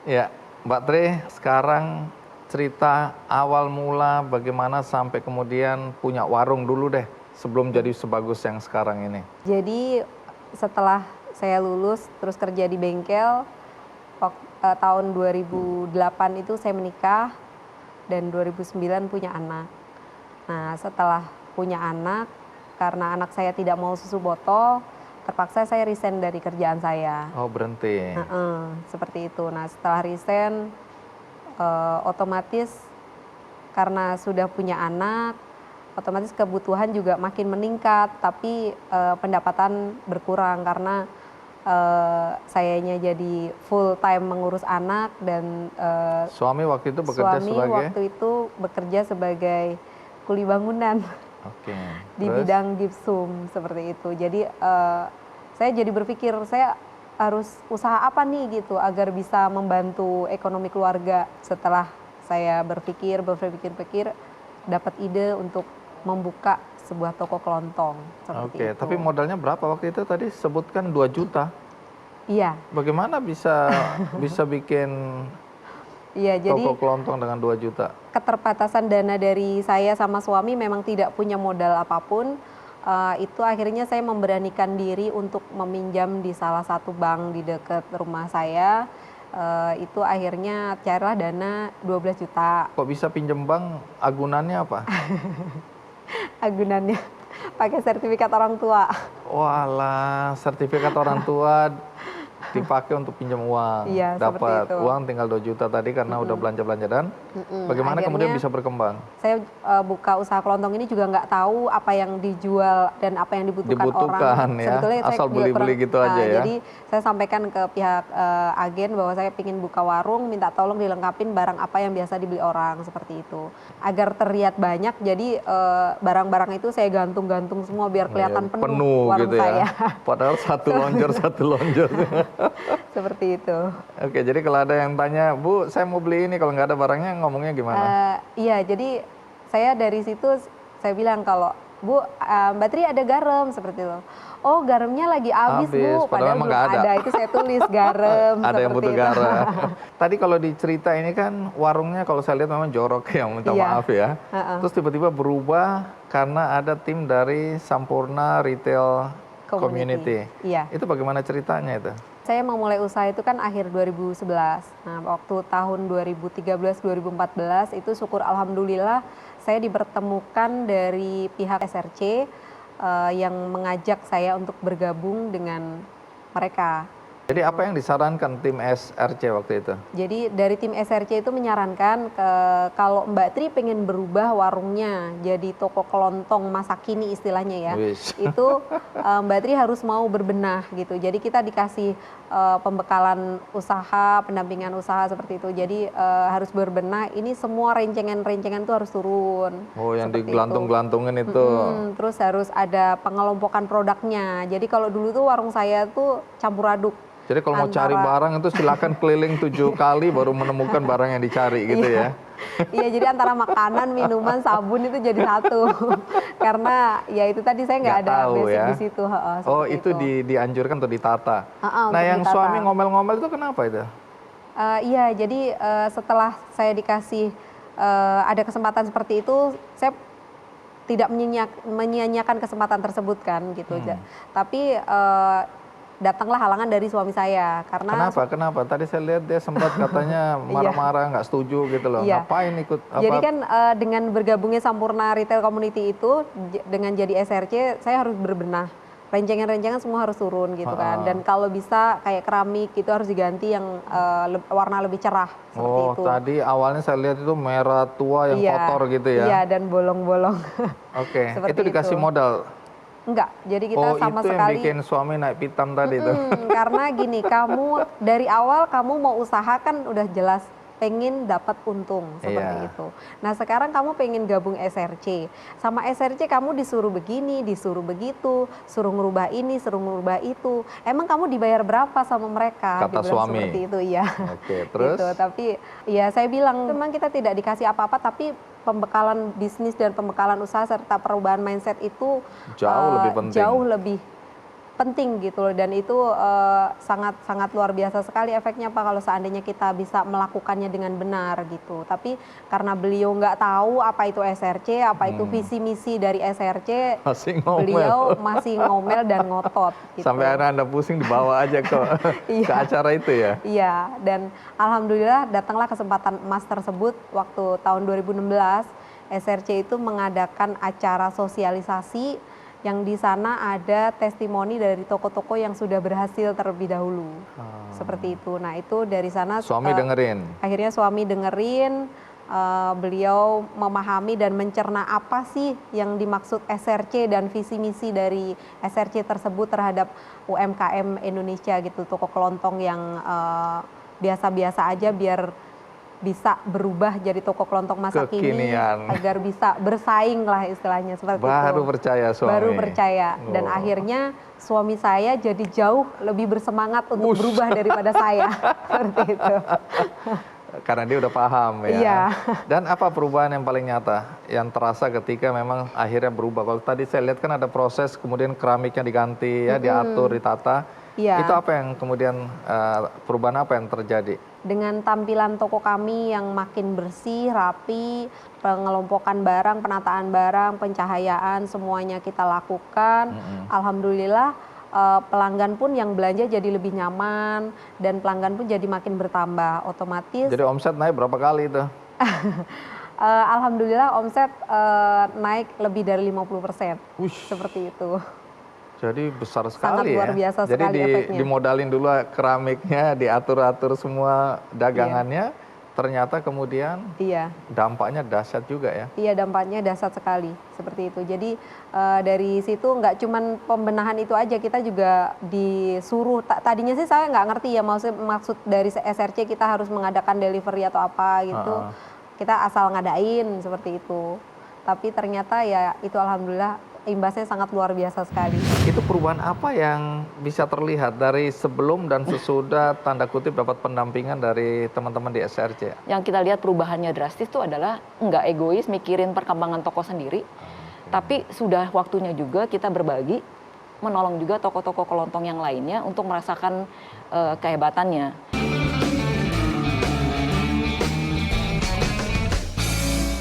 Ya, Mbak Tri, sekarang cerita awal mula bagaimana sampai kemudian punya warung dulu deh, sebelum jadi sebagus yang sekarang ini. Jadi setelah saya lulus terus kerja di bengkel, tahun 2008 itu saya menikah dan 2009 punya anak. Nah setelah punya anak, karena anak saya tidak mau susu botol, terpaksa saya resign dari kerjaan saya. Oh, berhenti. Seperti itu. Nah setelah resign, otomatis karena sudah punya anak, otomatis kebutuhan juga makin meningkat, tapi pendapatan berkurang karena sayanya jadi full time mengurus anak dan Suami waktu itu bekerja suami sebagai? waktu itu bekerja sebagai kuli bangunan Oke, di terus? bidang gipsum seperti itu. Jadi saya jadi berpikir saya harus usaha apa nih gitu agar bisa membantu ekonomi keluarga. Setelah saya berpikir dapat ide untuk membuka sebuah toko kelontong seperti Oke, itu. tapi modalnya berapa waktu itu tadi? Sebutkan 2 juta. Iya, Bagaimana bisa bikin iya. Jadi toko kelontong dengan 2 juta? keterbatasan dana dari saya sama suami memang tidak punya modal apapun. Itu akhirnya saya memberanikan diri untuk meminjam di salah satu bank di dekat rumah saya. Itu akhirnya carilah dana 12 juta Kok bisa pinjem bank, agunannya apa? agunannya pakai sertifikat orang tua. Walah, sertifikat orang tua dipakai untuk pinjam uang. Iya, seperti Dapat itu. uang tinggal 2 juta tadi karena udah belanja-belanja dan bagaimana kemudian Akhirnya bisa berkembang? saya buka usaha kelontong ini juga nggak tahu apa yang dijual dan apa yang dibutuhkan Dibutuhkan orang. ya, Sebetulnya saya asal juga beli-beli gitu aja ya. Jadi saya sampaikan ke pihak agen bahwa saya ingin buka warung, minta tolong dilengkapin barang apa yang biasa dibeli orang seperti itu. Agar terlihat banyak, jadi barang-barang itu saya gantung-gantung semua biar kelihatan penuh warung gitu ya. saya. Padahal satu lonjor. Seperti itu. Oke, jadi kalau ada yang tanya, Bu, saya mau beli ini, kalau nggak ada barangnya ngomongnya gimana? Iya, jadi saya dari situ saya bilang kalau Bu, Mbak Tri ada garam seperti itu. Oh, garamnya lagi habis Bu, padahal emang belum nggak ada. Itu saya tulis garam. Ada yang seperti butuh itu. garam. Tadi kalau dicerita ini kan warungnya kalau saya lihat memang jorok ya, minta Iya. maaf ya. Terus tiba-tiba berubah karena ada tim dari Sampurna Retail Community. Iya. Itu bagaimana ceritanya itu? Saya memulai usaha itu kan akhir 2011. Nah, waktu tahun 2013-2014 itu syukur alhamdulillah saya dipertemukan dari pihak SRC yang mengajak saya untuk bergabung dengan mereka. Jadi apa yang disarankan tim SRC waktu itu? Jadi dari tim SRC itu menyarankan kalau Mbak Tri pengen berubah warungnya jadi toko kelontong masa kini istilahnya ya, Wish. itu Mbak Tri harus mau berbenah gitu. Jadi kita dikasih pembekalan usaha, pendampingan usaha seperti itu. Jadi harus berbenah. Ini semua rencengan-rencengan itu harus turun. Oh, yang seperti digelantung-gelantungin itu. Terus harus ada pengelompokan produknya. Jadi kalau dulu tuh warung saya tuh campur aduk. Jadi kalau mau cari barang itu silakan keliling 7 kali baru menemukan barang yang dicari gitu ya. Iya, jadi antara makanan, minuman, sabun itu jadi satu. Karena ya itu tadi saya nggak ada tahu basic ya. di situ. Oh, itu dianjurkan untuk ditata. Nah, untuk yang ditata. suami ngomel-ngomel itu kenapa itu? Iya, jadi setelah saya dikasih ada kesempatan seperti itu, saya tidak menyia-nyiakan kesempatan tersebut kan gitu. Tapi datanglah halangan dari suami saya karena Kenapa? Tadi saya lihat dia sempat katanya marah-marah, nggak setuju gitu loh. Iya. Ngapain ikut apa? Jadi kan dengan bergabungnya Sampurna Retail Community itu dengan jadi SRC saya harus berbenah. Rencengan-rencengan semua harus turun gitu kan. Dan kalau bisa kayak keramik itu harus diganti yang warna lebih cerah seperti itu. Tadi awalnya saya lihat itu merah tua yang kotor gitu ya. Iya, dan bolong-bolong. Oke, Seperti itu dikasih modal. Enggak, jadi kita sama itu sekali. yang bikin suami naik pitam tadi itu. Karena gini, kamu dari awal kamu mau usaha kan udah jelas pengen dapat untung seperti itu. Nah sekarang kamu pengen gabung SRC, sama SRC kamu disuruh begini, disuruh begitu, suruh ngerubah ini, suruh ngerubah itu. Emang kamu dibayar berapa sama mereka? Kata dibilang suami. Seperti itu ya. Oke, terus? Gitu. Tapi ya saya bilang memang kita tidak dikasih apa-apa, tapi pembekalan bisnis dan pembekalan usaha serta perubahan mindset itu Jauh lebih penting. Jauh lebih penting gitu loh, dan itu sangat sangat luar biasa sekali efeknya Pak kalau seandainya kita bisa melakukannya dengan benar gitu. Tapi karena beliau nggak tahu apa itu SRC, apa itu visi misi dari SRC, Masih ngomel. beliau masih ngomel dan ngotot gitu. Sampai akhirnya Anda pusing dibawa aja ke Iya. acara itu ya. Iya, dan alhamdulillah datanglah kesempatan emas tersebut waktu tahun 2016. SRC itu mengadakan acara sosialisasi yang di sana ada testimoni dari toko-toko yang sudah berhasil terlebih dahulu. Seperti itu. Nah, itu dari sana Suami dengerin. akhirnya suami dengerin, beliau memahami dan mencerna apa sih yang dimaksud SRC dan visi misi dari SRC tersebut terhadap UMKM Indonesia gitu, toko kelontong yang biasa-biasa aja biar bisa berubah jadi toko kelontong masa kini Kekinian. agar bisa bersaing lah istilahnya seperti itu. Baru percaya suami. Baru percaya, dan akhirnya suami saya jadi jauh lebih bersemangat untuk berubah daripada saya. Seperti itu. Karena dia udah paham ya. Iya. Dan apa perubahan yang paling nyata yang terasa ketika memang akhirnya berubah? Kalau tadi saya lihat kan ada proses kemudian keramiknya diganti ya, diatur, ditata. Iya. Itu apa yang kemudian perubahan apa yang terjadi? Dengan tampilan toko kami yang makin bersih, rapi, pengelompokan barang, penataan barang, pencahayaan, semuanya kita lakukan. Alhamdulillah pelanggan pun yang belanja jadi lebih nyaman dan pelanggan pun jadi makin bertambah otomatis. Jadi omset naik berapa kali itu? Alhamdulillah omset naik lebih dari 50%. Wush. Seperti itu. Jadi besar Sangat sekali luar biasa ya. Jadi sekali efeknya. dimodalin dulu keramiknya, diatur-atur semua dagangannya. Ternyata kemudian Iya. dampaknya dahsyat juga ya. Iya, dampaknya dahsyat sekali seperti itu. Jadi dari situ nggak cuman pembenahan itu aja, kita juga disuruh. Tadinya sih saya nggak ngerti ya maksud dari SRC kita harus mengadakan delivery atau apa gitu. Kita asal ngadain seperti itu. Tapi ternyata ya itu alhamdulillah imbasnya sangat luar biasa sekali. Itu perubahan apa yang bisa terlihat dari sebelum dan sesudah tanda kutip dapat pendampingan dari teman-teman di SRC? Yang kita lihat perubahannya drastis itu adalah nggak egois mikirin perkembangan toko sendiri, tapi sudah waktunya juga kita berbagi, menolong juga toko-toko kelontong yang lainnya untuk merasakan kehebatannya.